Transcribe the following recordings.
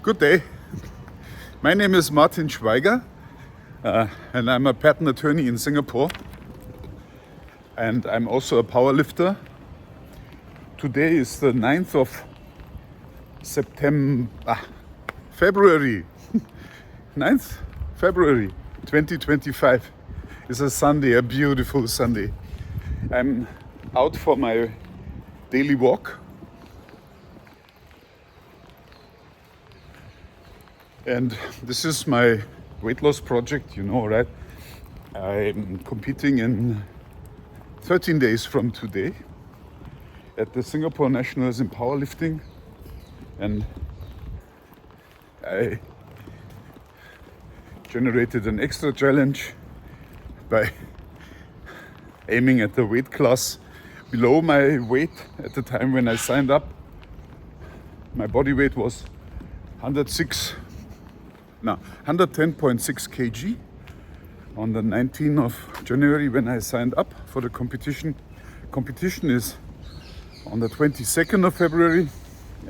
Good day. My name is Martin Schweiger and I'm a patent attorney in Singapore, and I'm also a power lifter. Today is the 9th of February 9th February 2025. It's a Sunday, a beautiful Sunday. I'm out for my daily walk. And this is my weight loss project, you know, right? I'm competing in 13 days from today at the Singapore Nationals in powerlifting, and I generated an extra challenge by aiming at the weight class below my weight. At the time when I signed up, my body weight was 110.6 kg on the 19th of January when I signed up for the competition. Competition is on the 22nd of February,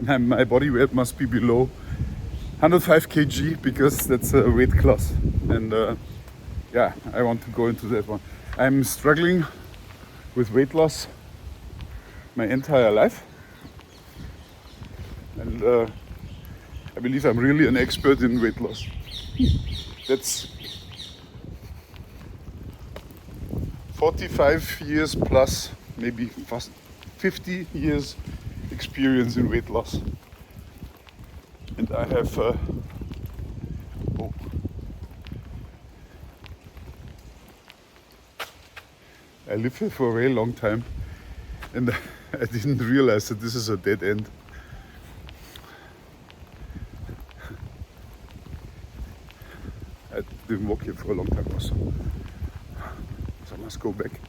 and my body weight must be below 105 kg because that's a weight class. And yeah, I want to go into that one. I'm struggling with weight loss my entire life, and I believe I'm really an expert in weight loss. That's 45 years plus, maybe fast 50 years experience in weight loss. And I have I lived here for a very long time, and I didn't realize that this is a dead end. I didn't walk here for a long time also, so I must go back.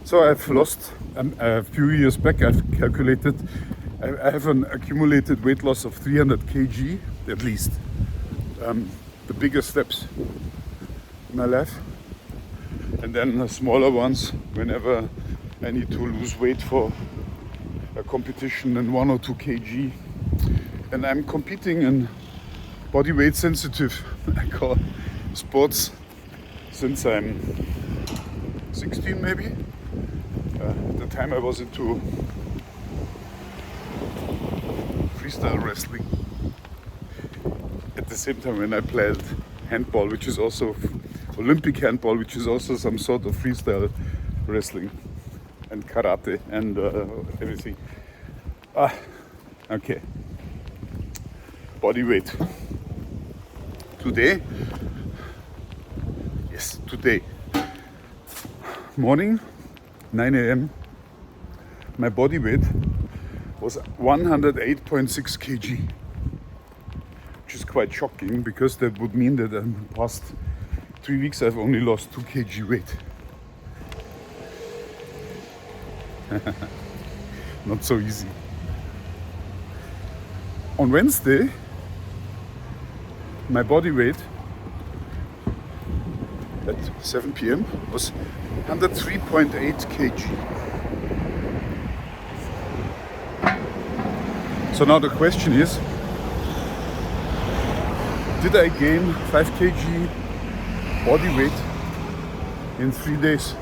So I've lost, a few years back I've calculated, I have an accumulated weight loss of 300 kg at least. The bigger steps in my life, and then the smaller ones whenever I need to lose weight for a competition in 1 or 2 kg. And I'm competing in body weight sensitive, I call sports, since I'm 16 maybe. At the time I was into freestyle wrestling. At the same time when I played handball, which is also Olympic handball, which is also some sort of freestyle wrestling, and karate and everything. Okay. Body weight. Today, morning, 9 a.m., my body weight was 108.6 kg, which is quite shocking because that would mean that in the past 3 weeks I've only lost 2 kg weight. Not so easy. On Wednesday, my body weight at 7 p.m. was 103.8 kg. So now the question is, did I gain 5 kg body weight in 3 days?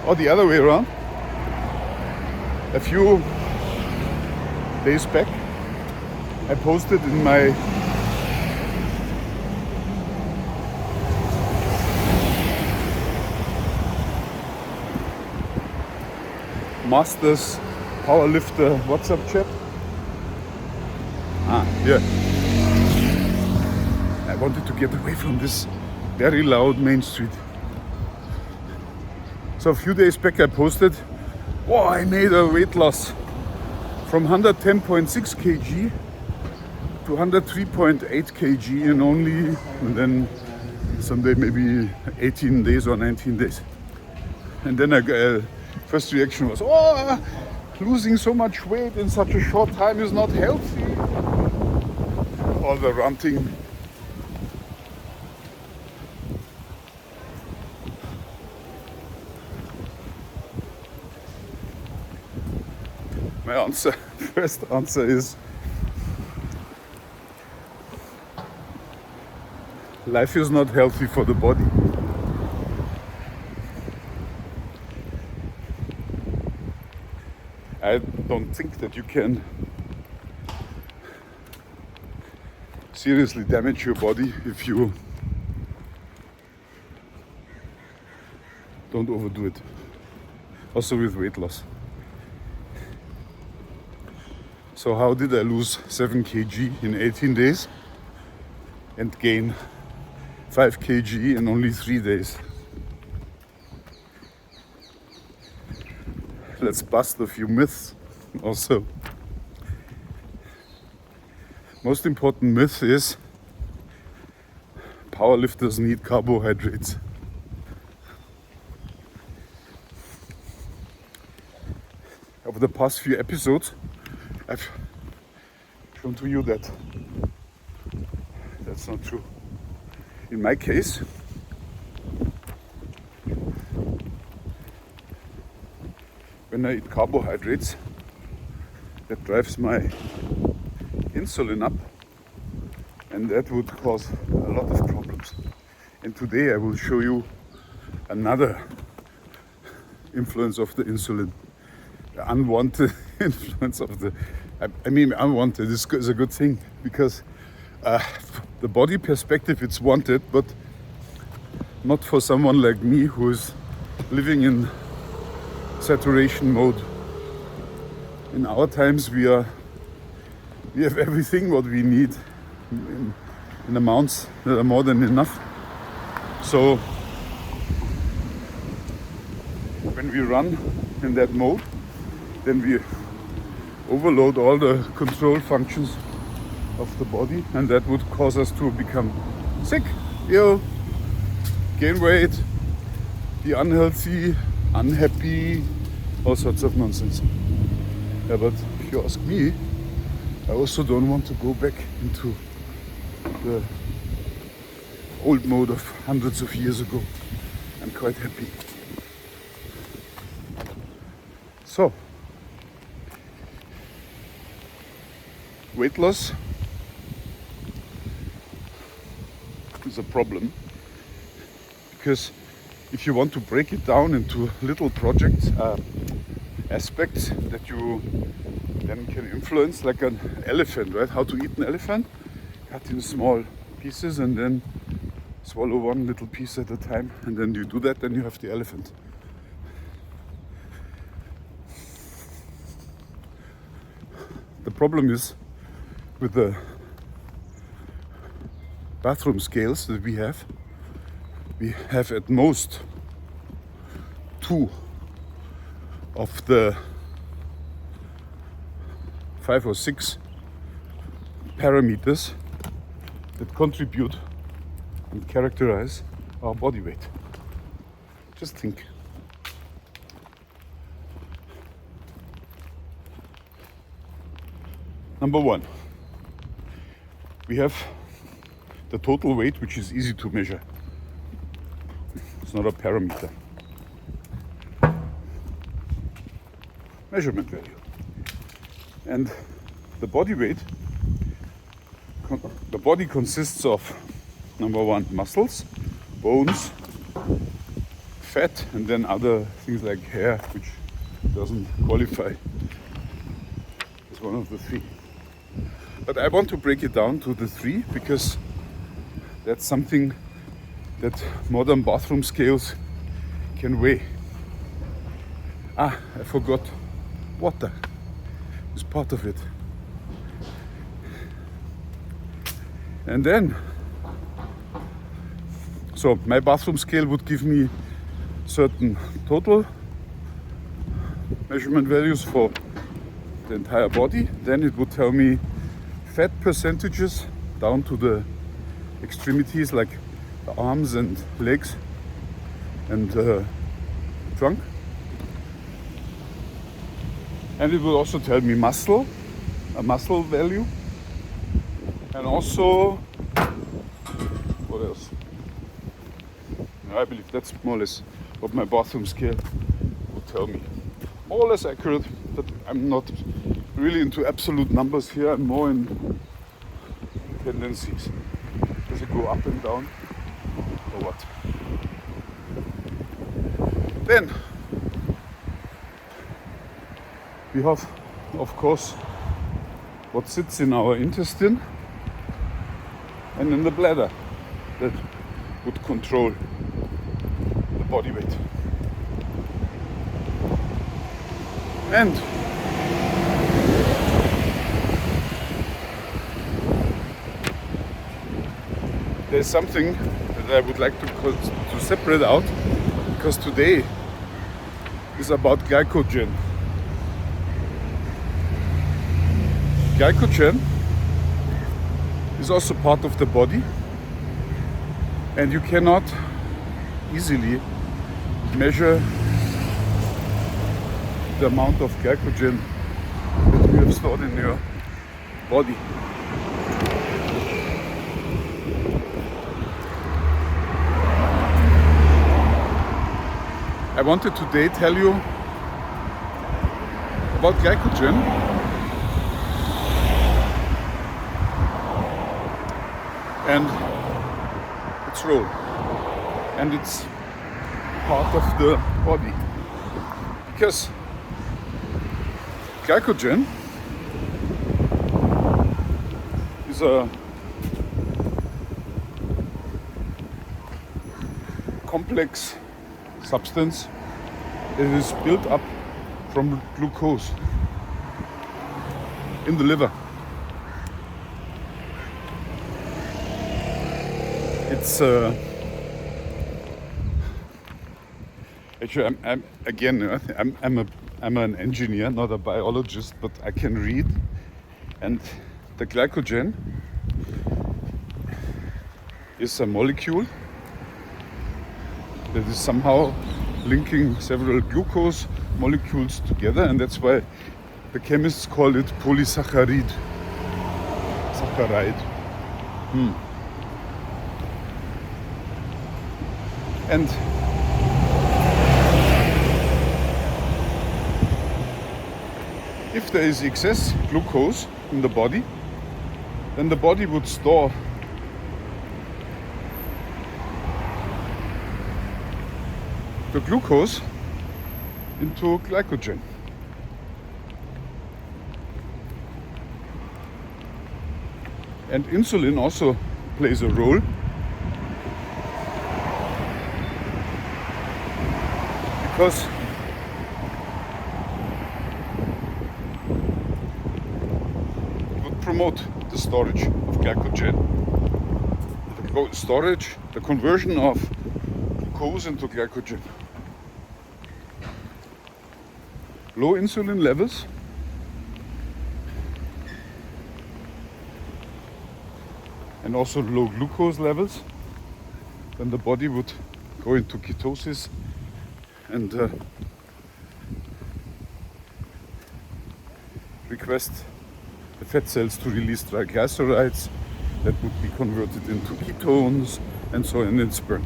Or the other way around? A few days back, I posted in my Masters Powerlifter WhatsApp chat. Yeah. I wanted to get away from this very loud main street. So a few days back I posted, wow, I made a weight loss from 110.6 kg to 103.8 kg in only, and then someday maybe 18 days or 19 days. And then first reaction was, oh, losing so much weight in such a short time is not healthy. All the ranting. My answer, first answer is life is not healthy for the body. I don't think that you can seriously damage your body if you don't overdo it. Also with weight loss. So how did I lose 7 kg in 18 days and gain 5 kg in only 3 days? Let's bust a few myths also. Most important myth is powerlifters need carbohydrates. Over the past few episodes, I've shown to you that that's not true. In my case, when I eat carbohydrates, that drives my insulin up, and that would cause a lot of problems. And today I will show you another influence of the insulin, the unwanted influence of the, I mean unwanted is a good thing, because the body perspective it's wanted, but not for someone like me who is living in saturation mode. In our times we have everything what we need in amounts that are more than enough. So when we run in that mode, then we overload all the control functions of the body, and that would cause us to become sick, ill, gain weight, be unhealthy, unhappy, all sorts of nonsense. Yeah, but if you ask me, I also don't want to go back into the old mode of hundreds of years ago. I'm quite happy. So, weight loss is a problem, because if you want to break it down into little projects, aspects that you then can influence, like an elephant, right? How to eat an elephant, cut in small pieces and then swallow one little piece at a time, and then you do that, then you have the elephant. The problem is with the bathroom scales that we have at most 2 of the 5 or 6 parameters that contribute and characterize our body weight. Just think. Number 1, we have the total weight, which is easy to measure. It's not a parameter. Measurement value. And the body weight, the body consists of, number 1, muscles, bones, fat, and then other things like hair, which doesn't qualify as one of the 3. But I want to break it down to the 3 because that's something that modern bathroom scales can weigh. I forgot. Water is part of it. And then, so my bathroom scale would give me certain total measurement values for the entire body. Then it would tell me fat percentages down to the extremities, like the arms and legs and trunk. And it will also tell me a muscle value, and also, what else? I believe that's more or less what my bathroom scale would tell me. More or less accurate, but I'm not really into absolute numbers here. I'm more in tendencies. Does it go up and down or what? Then we have, of course, what sits in our intestine and in the bladder that would control the body weight. And there's something that I would like to separate out, because today is about glycogen. Glycogen is also part of the body, and you cannot easily measure the amount of glycogen that you have stored in your body. I wanted today tell you about glycogen and its role, and it's part of the body, because glycogen is a complex substance that is built up from glucose in the liver. It's actually I'm an engineer, not a biologist, but I can read, and the glycogen is a molecule that is somehow linking several glucose molecules together, and that's why the chemists call it polysaccharide. And if there is excess glucose in the body, then the body would store the glucose into glycogen. And insulin also plays a role, because it would promote the storage of glycogen, the conversion of glucose into glycogen. Low insulin levels and also low glucose levels, then the body would go into ketosis and request the fat cells to release triglycerides that would be converted into ketones, and so on, it's burned.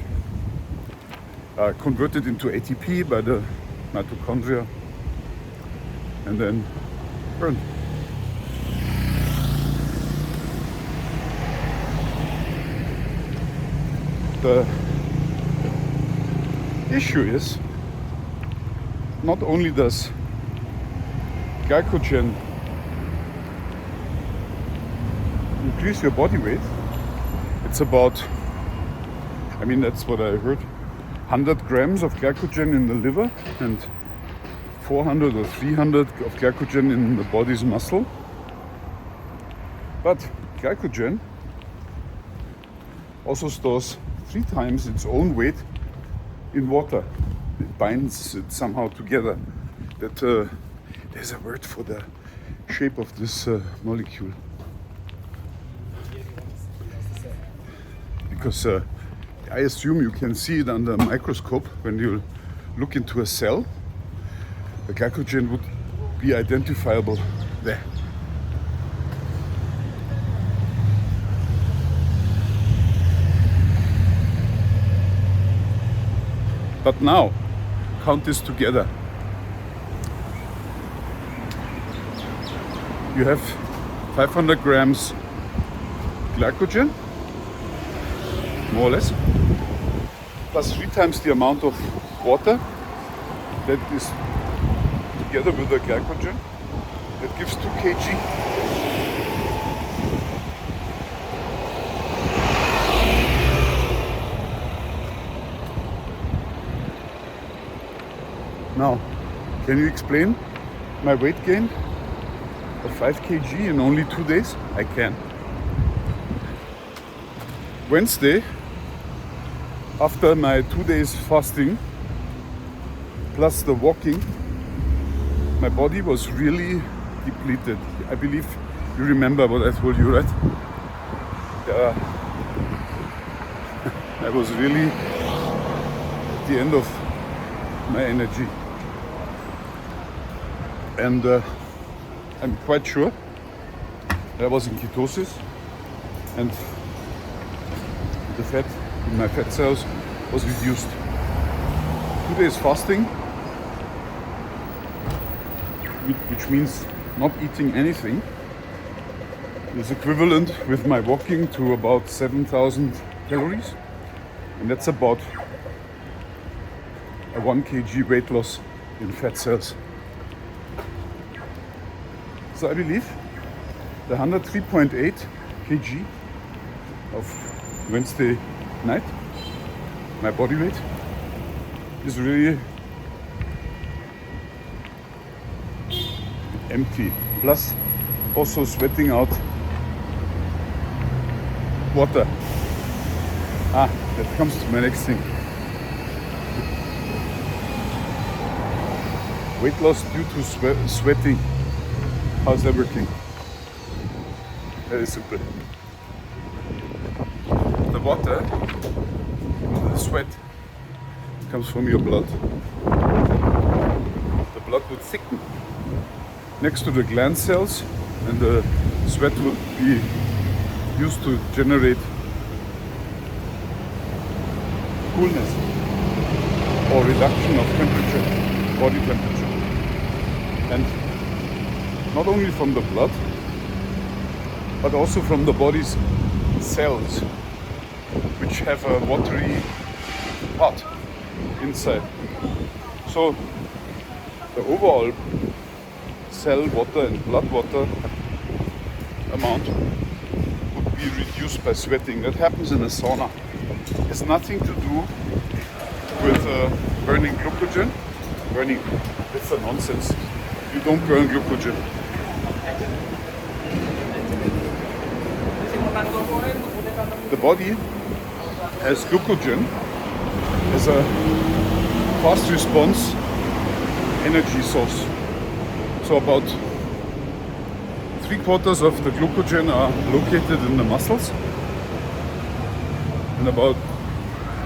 Converted into ATP by the mitochondria and then burned. The issue is, not only does glycogen increase your body weight, it's about, that's what I heard, 100 grams of glycogen in the liver and 400 or 300 of glycogen in the body's muscle. But glycogen also stores 3 times its own weight in water. It binds it somehow together. That there's a word for the shape of this molecule. Because I assume you can see it under a microscope when you look into a cell. The glycogen would be identifiable there. But now, count this together. you have 500 grams glycogen, more or less, plus 3 times the amount of water that is together with the glycogen. That gives 2 kg. Now, can you explain my weight gain of 5 kg in only 2 days? I can. Wednesday, after my 2 days fasting, plus the walking, my body was really depleted. I believe you remember what I told you, right? I was really at the end of my energy. And I'm quite sure that I was in ketosis, and the fat in my fat cells was reduced. 2 days fasting, which means not eating anything, is equivalent with my walking to about 7,000 calories, and that's about a 1 kg weight loss in fat cells. So I believe the 103.8 kg of Wednesday night, my body weight, is really empty. Plus also sweating out water. That comes to my next thing. Weight loss due to sweating. How's everything? Very simple. The water, the sweat, comes from your blood. The blood would thicken next to the gland cells, and the sweat would be used to generate coolness or reduction of temperature, body temperature. And not only from the blood, but also from the body's cells, which have a watery part inside. So the overall cell water and blood water amount would be reduced by sweating. That happens in a sauna. It has nothing to do with burning glycogen. Burning, that's a nonsense. You don't burn glycogen. The body has glycogen as a fast response energy source. So about 3/4 of the glycogen are located in the muscles, and about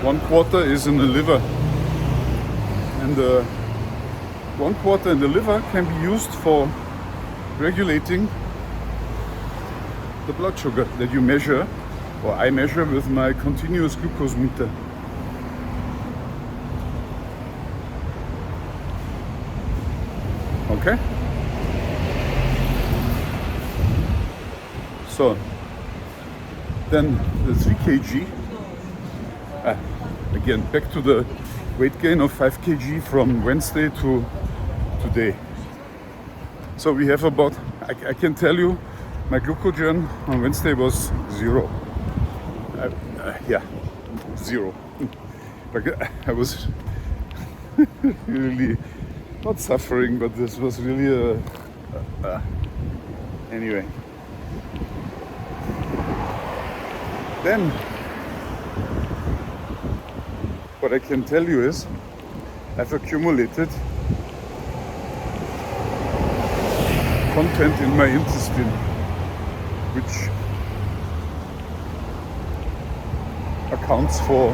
1/4 is in the liver. And the 1/4 in the liver can be used for regulating the blood sugar that you measure, or I measure with my continuous glucose meter. Okay? So, then the 3 kg, again, back to the weight gain of 5 kg from Wednesday to today. So we have about, I can tell you, my glycogen on Wednesday was 0. Yeah, 0. Like I was really not suffering, but this was really anyway. Then what I can tell you is I've accumulated content in my intestine, which accounts for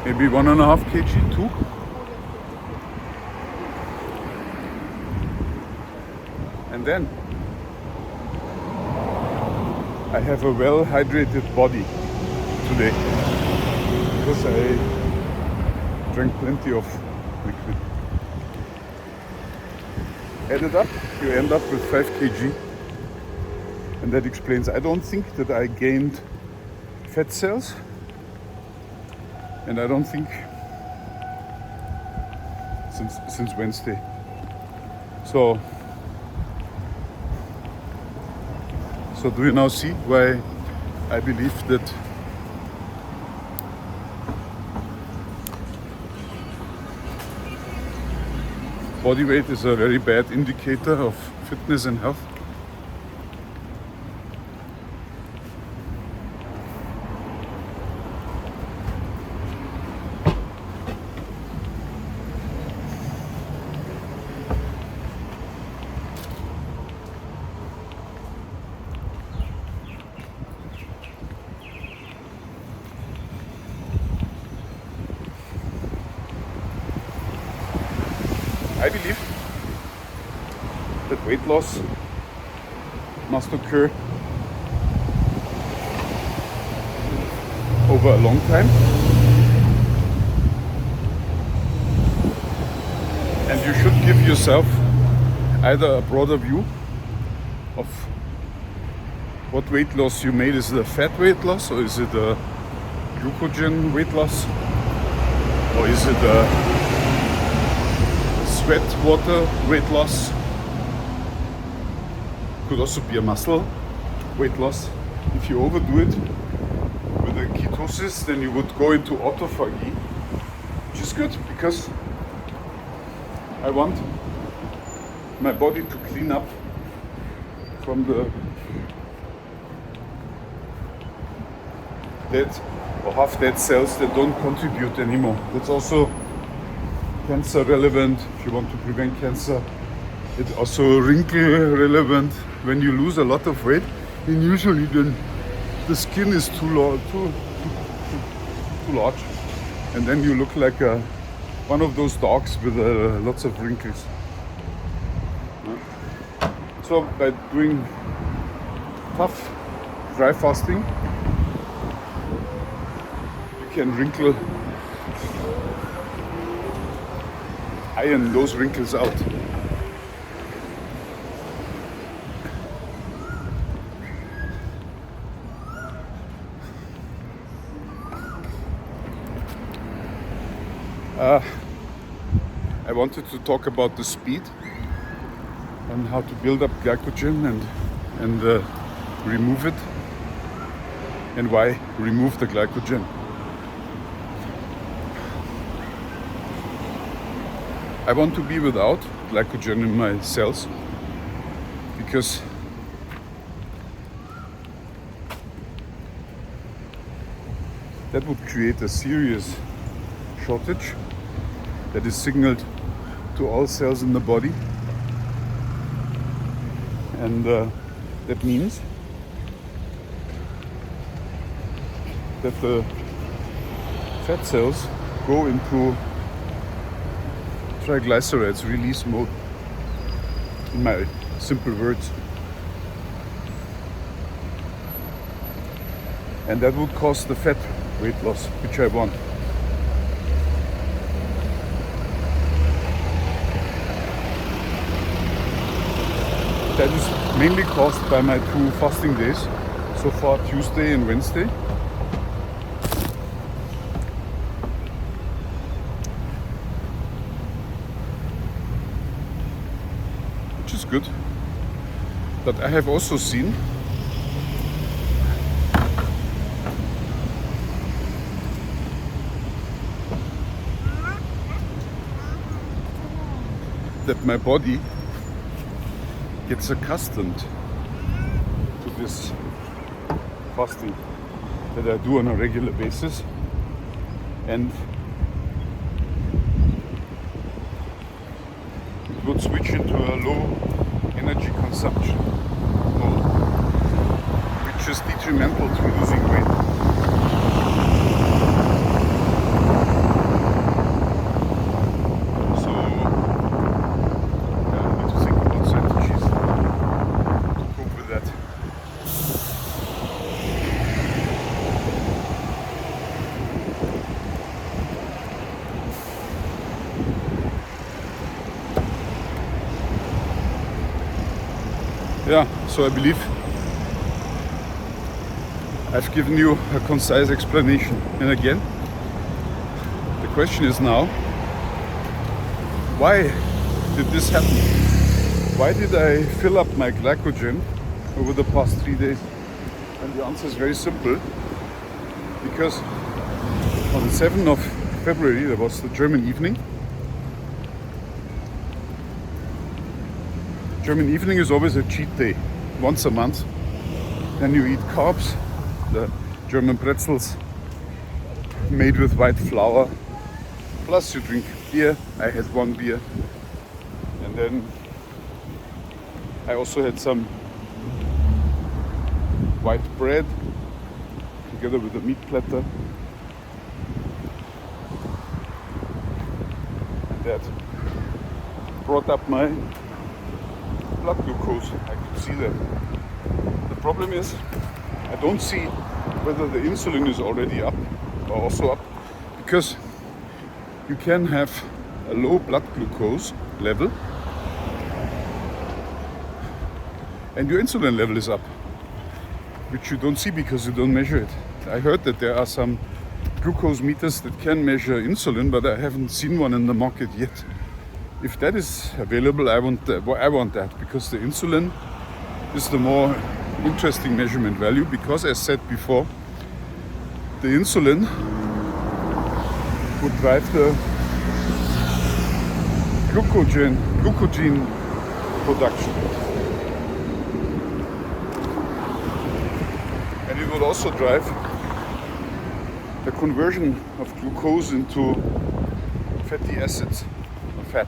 maybe 1.5 kg too. And then I have a well hydrated body today because I drank plenty of liquid. add it up, you end up with 5 kg. And that explains, I don't think that I gained fat cells. And I don't think since Wednesday. So do you now see why I believe that body weight is a very bad indicator of fitness and health? I believe that weight loss must occur over a long time, and you should give yourself either a broader view of what weight loss you made. Is it a fat weight loss, or is it a glycogen weight loss, or is it a sweat water weight loss? Could also be a muscle weight loss. If you overdo it with the ketosis, then you would go into autophagy, which is good because I want my body to clean up from the dead or half dead cells that don't contribute anymore. That's also cancer relevant. If you want to prevent cancer, it's also wrinkle relevant. When you lose a lot of weight, and usually then the skin is too large, and then you look like one of those dogs with lots of wrinkles. So by doing tough dry fasting, you can iron those wrinkles out. I wanted to talk about the speed and how to build up glycogen and remove it, and why remove the glycogen. I want to be without glycogen in my cells because that would create a serious shortage that is signaled to all cells in the body, and that means that the fat cells go into triglycerides release mode, in my simple words, and that would cause the fat weight loss, which I want. That is mainly caused by my 2 fasting days, so far Tuesday and Wednesday. Which is good. But I have also seen that my body gets accustomed to this fasting that I do on a regular basis, and it would switch into a low energy consumption mode, which is detrimental to losing weight. Yeah, so I believe I've given you a concise explanation. And again, the question is now, why did this happen? Why did I fill up my glycogen over the past 3 days? And the answer is very simple. Because on the 7th of February, there was the German evening. German evening is always a cheat day, once a month. Then you eat carbs, the German pretzels made with white flour, plus you drink beer. I had 1 beer, and then I also had some white bread together with a meat platter. And that brought up my blood glucose. I could see that. The problem is I don't see whether the insulin is already up or also up, because you can have a low blood glucose level and your insulin level is up, which you don't see because you don't measure it. I heard that there are some glucose meters that can measure insulin, but I haven't seen one in the market yet. If that is available, I want that, because the insulin is the more interesting measurement value, because as said before, the insulin would drive the glycogen production. And it would also drive the conversion of glucose into fatty acids, or fat.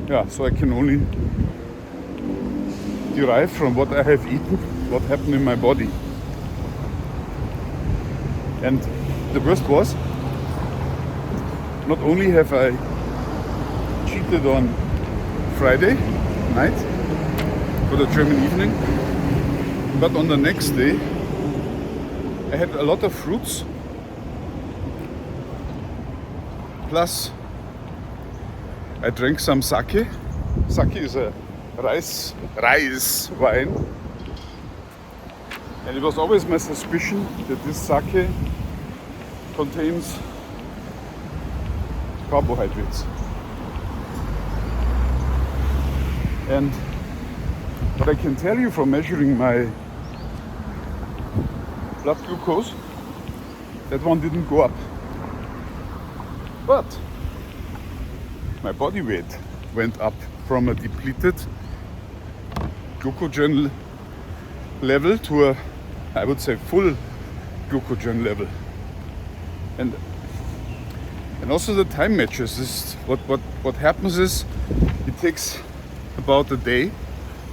Yeah, so I can only derive from what I have eaten, what happened in my body. And the worst was, not only have I cheated on Friday night for the German evening, but on the next day I had a lot of fruits, plus I drank some sake. Sake is a rice wine, and it was always my suspicion that this sake contains carbohydrates. And but I can tell you from measuring my blood glucose, that one didn't go up. But my body weight went up from a depleted glycogen level to a, I would say, full glycogen level. And also the time matches. This, what happens is, it takes about a day,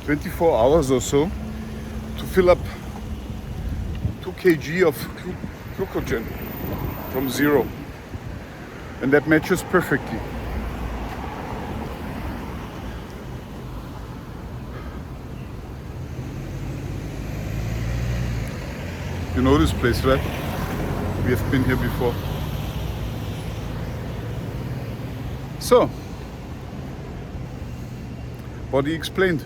24 hours or so, to fill up 2 kg of glycogen from zero. And that matches perfectly. You know this place, right? We have been here before. So, body explained.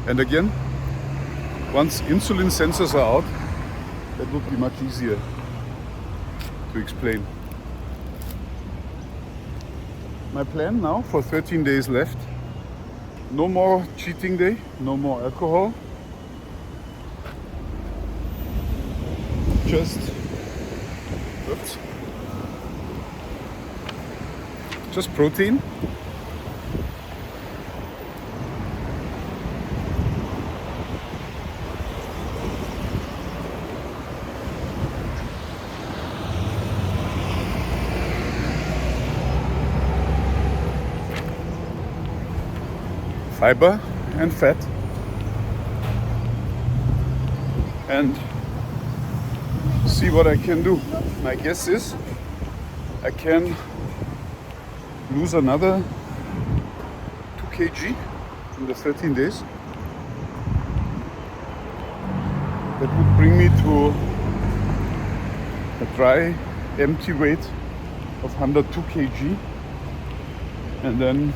And again, once insulin sensors are out, that would be much easier to explain. My plan now for 13 days left: no more cheating day, no more alcohol, just protein, fiber and fat, and see what I can do. My guess is I can lose another 2 kg in the 13 days. That would bring me to a dry, empty weight of 102 kg, and then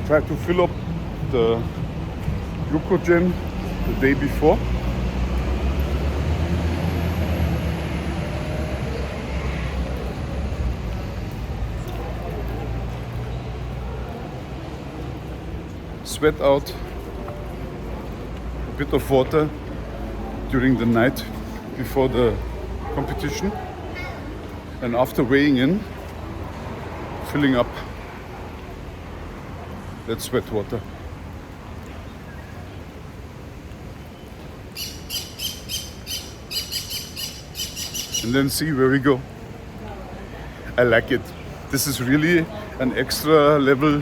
try to fill up the glycogen the day before. Sweat out a bit of water during the night before the competition, and after weighing in, filling up that sweat water. And then see where we go. I like it. This is really an extra level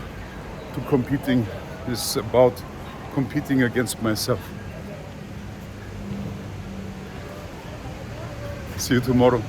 to competing. It's about competing against myself. See you tomorrow.